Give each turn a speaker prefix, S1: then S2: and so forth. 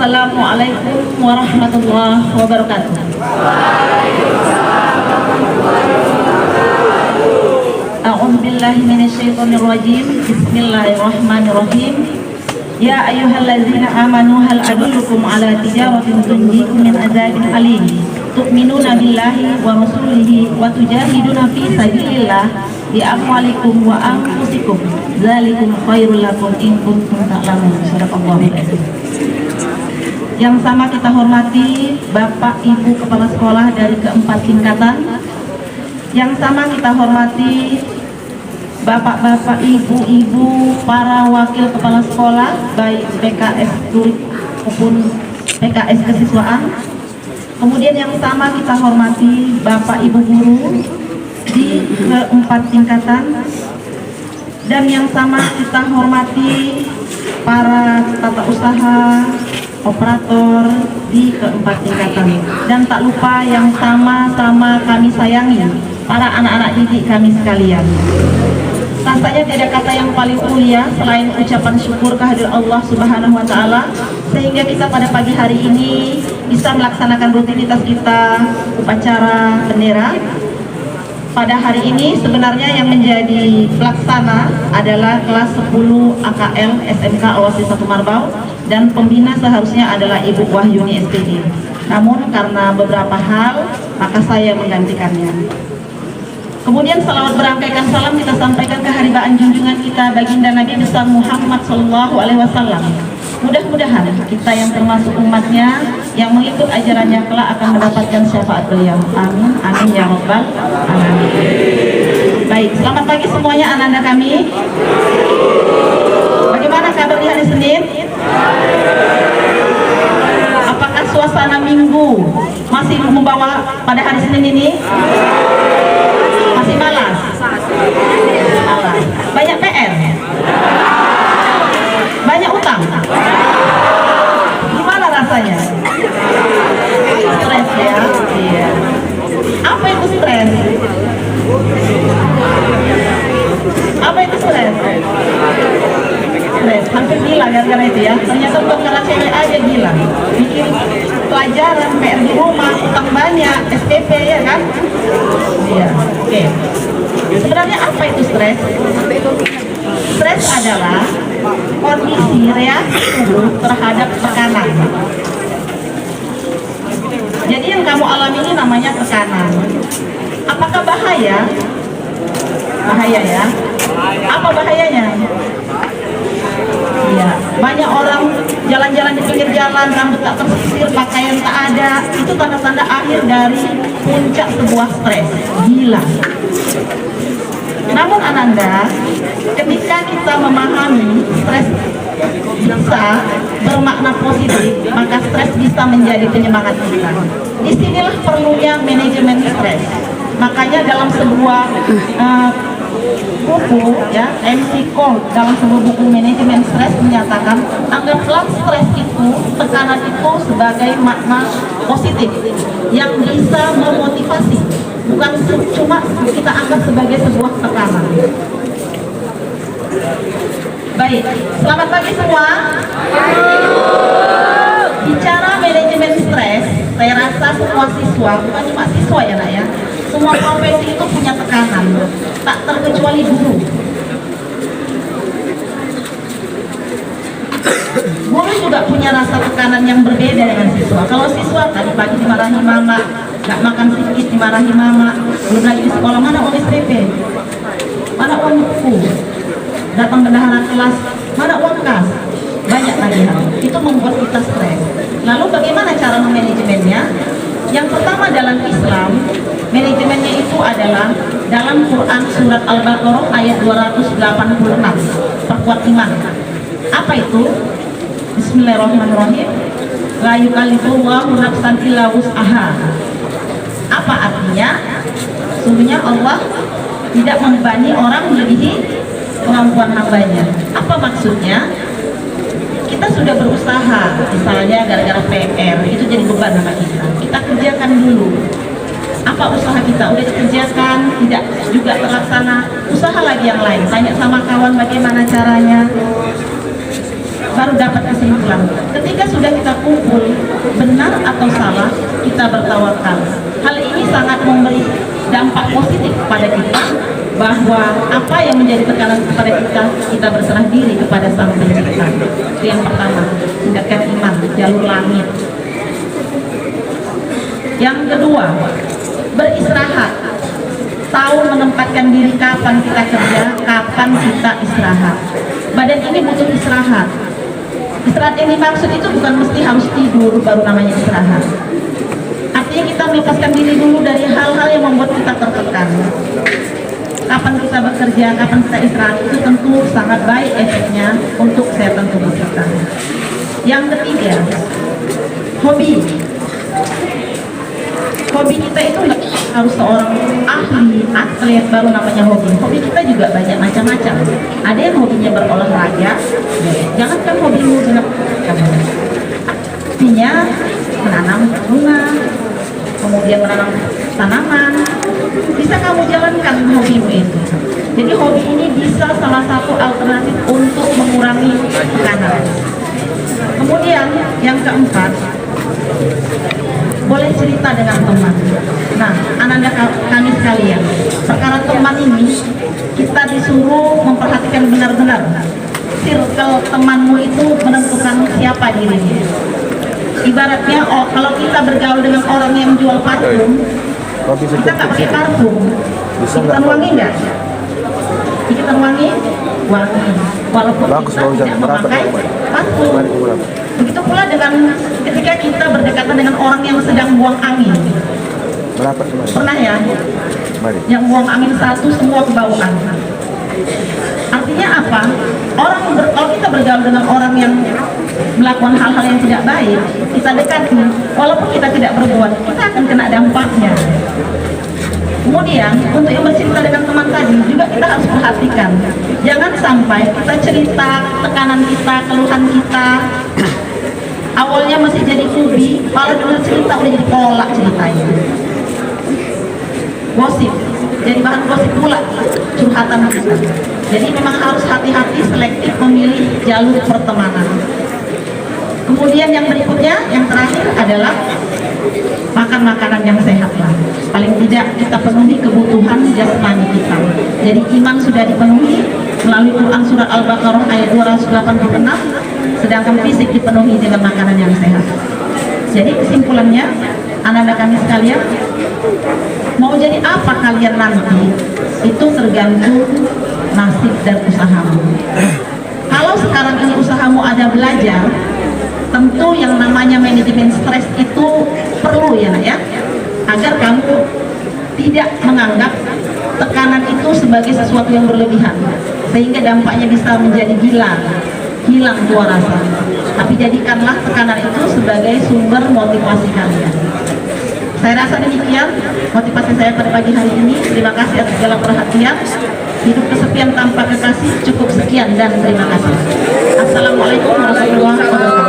S1: Assalamualaikum warahmatullahi wabarakatuh. A'udzubillahi minasyaitonirrajim. Bismillahirrahmanirrahim. Ya ayyuhallazina amanu hal adullukum ala tijaratin tunjikum min adzabin alim. Tu'minuna billahi wa rasulihi wa tujahiduna fi sabilillah bi amwalikum wa anfusikum. Dzalikum khairul lakum in kuntum ta'lamun. Shadaqallahul adzim. Yang sama kita hormati Bapak Ibu Kepala Sekolah dari keempat tingkatan. Yang sama kita hormati Bapak-bapak, ibu-ibu, para wakil kepala sekolah baik PKS Turik maupun PKS Kesiswaan. Kemudian yang sama kita hormati Bapak Ibu guru di keempat tingkatan. Dan yang sama kita hormati para tata usaha, operator di keempat tingkatan. Dan tak lupa yang sama-sama kami sayangi, para anak-anak didik kami sekalian. Rasanya tidak kata yang paling mulia selain ucapan syukur kehadirat Allah Subhanahu wa Ta'ala, sehingga kita pada pagi hari ini bisa melaksanakan rutinitas kita upacara bendera. Pada hari ini sebenarnya yang menjadi pelaksana adalah kelas 10 AKL SMK Awasi 1 Marbau, dan pembina seharusnya adalah Ibu Wahyuni SPG. Namun karena beberapa hal maka saya menggantikannya. Kemudian salawat berangkaikan salam kita sampaikan ke haribaan junjungan kita baginda Nabi besar Muhammad SAW. Mudah-mudahan kita yang termasuk umatnya yang mengikut ajarannya kelak akan mendapatkan syafaat beliau. Amin, amin ya robbal alamin. Baik, selamat pagi semuanya anak-anak kami. Bagaimana kabar di hari Senin? Apakah suasana minggu masih membawa pada hari Senin ini? Masih malas? Malas. Banyak PR? Banyak utang? Gimana rasanya? Stres ya? Iya. Apa itu stres? Apa itu stres? Stres, hampir gila gara-gara itu ya. Ternyata bukan karena cewek aja gila. Bikin pelajaran, PR di rumah, utang banyak, SPP ya kan? Iya, oke. Sebenarnya apa itu stres? Stres adalah kondisi reaksi tubuh terhadap tekanan. Jadi yang kamu alami ini namanya tekanan. Apakah bahaya? Bahaya ya. Apa bahayanya? Iya, banyak orang jalan-jalan di pinggir jalan, rambut tak tersisir, pakaian tak ada. Itu tanda-tanda akhir dari puncak sebuah stres. Gila. Namun Ananda, ketika kita memahami stres bisa bermakna positif, maka stres bisa menjadi penyemangat kita. Disinilah perlunya manajemen stres. Makanya dalam sebuah buku ya, MC Cole dalam sebuah buku manajemen stres menyatakan, anggaplah stres itu, tekanan itu sebagai makna positif yang bisa memotivasi, bukan cuma kita anggap sebagai sebuah tekanan. Baik, selamat pagi semua. Bicara manajemen stres, saya rasa semua siswa, bukan cuma siswa ya nak ya, semua profesi itu punya tekanan, tak terkecuali guru. Guru juga punya rasa tekanan yang berbeda dengan siswa. Kalau siswa tadi pagi dimarahi mama, nggak makan sedikit dimarahi mama, belum lagi di sekolah mana uang SPP, mana uang buku, datang bendahara kelas, mana uang kas, banyak lagi hal. Itu membuat kita stres. Lalu bagaimana cara memanajemennya? Yang pertama dalam Islam, manajemennya itu adalah dalam Quran surat Al-Baqarah ayat 286, perkuat iman. Apa itu? Bismillahirrahmanirrahim. La yukallifullahu nafsan illa wus'aha. Apa artinya? Sungguhnya Allah tidak membebani orang melebihi kemampuan hambanya. Apa maksudnya? Kita sudah berusaha, misalnya gara-gara PR itu jadi beban sama kita kerjakan dulu. Apa usaha kita udah dikerjakan, tidak juga terlaksana, usaha lagi yang lain, tanya sama kawan bagaimana caranya. baru dapat kesimpulan. Ketika sudah kita kumpul benar atau salah, kita bertawakal. Hal ini sangat memberi dampak positif kepada kita, bahwa apa yang menjadi tekanan kepada kita, kita berserah diri kepada Sang Pencipta. Itu yang pertama, tingkatkan iman, jalur langit. Yang kedua, beristirahat. Tahu menempatkan diri kapan kita kerja, kapan kita istirahat. Badan ini butuh istirahat. Istirahat yang dimaksud itu bukan mesti harus tidur baru namanya istirahat. Artinya kita melepaskan diri dulu dari hal-hal yang membuat kita tertekan. Kapan kita bekerja, kapan kita istirahat, itu tentu sangat baik efeknya untuk kesehatan tubuh kita. Yang ketiga, hobi. Hobi kita itu nggak harus seorang ahli, atlet baru namanya hobi. Hobi kita juga banyak macam-macam. Ada yang hobinya berolahraga, jangankan hobimu dengan artinya menanam bunga, kemudian menanam tanaman, bisa kamu jalankan hobimu itu. Jadi hobi ini bisa salah satu alternatif untuk mengurangi tekanan. Kemudian yang keempat, boleh cerita dengan teman. Nah, ananda kami sekalian, perkara teman ini kita disuruh memperhatikan benar-benar. Circle temanmu itu menentukan siapa dirinya. Ibaratnya, kalau kita bergaul dengan orang yang jual parfum, kita nggak pakai parfum, kita wangi nggak? Kita wangi, walaupun kita tidak memakai parfum. Begitu pula dengan ketika kita berdekatan dengan orang yang sedang buang angin. Pernah ya? Yang buang angin satu semua kebauan. Artinya apa? Kalau kita bergaul dengan orang yang melakukan hal-hal yang tidak baik, kita dekati, walaupun kita tidak berbuat, kita akan kena dampaknya. Kemudian untuk yang bercerita dengan teman tadi juga kita harus perhatikan, jangan sampai kita cerita tekanan kita, keluhan kita, awalnya masih jadi hobi, malah dengar cerita udah jadi kolak ceritanya. Gosip, jadi bahan gosip pula curhatan kita. Jadi memang harus hati-hati, selektif memilih jalur pertemanan. Kemudian yang berikutnya, yang terakhir adalah makan makanan yang sehat lah. Paling tidak kita penuhi kebutuhan jasmani kita. Jadi iman sudah dipenuhi melalui Quran surat Al-Baqarah ayat 286, sedangkan fisik dipenuhi dengan makanan yang sehat. Jadi kesimpulannya, anak-anak kami sekalian, mau jadi apa kalian nanti, itu tergantung nasib dan usahamu. Kalau sekarang ini usahamu ada belajar, tentu yang namanya manajemen stres itu perlu ya nak ya, agar kamu tidak menganggap tekanan itu sebagai sesuatu yang berlebihan sehingga dampaknya bisa menjadi hilang tua rasa. Tapi jadikanlah tekanan itu sebagai sumber motivasi kalian. Saya rasa demikian motivasi saya pada pagi hari ini. Terima kasih atas segala perhatian. Hidup kesepian tanpa kekasih, cukup sekian dan terima kasih. Assalamualaikum warahmatullahi wabarakatuh.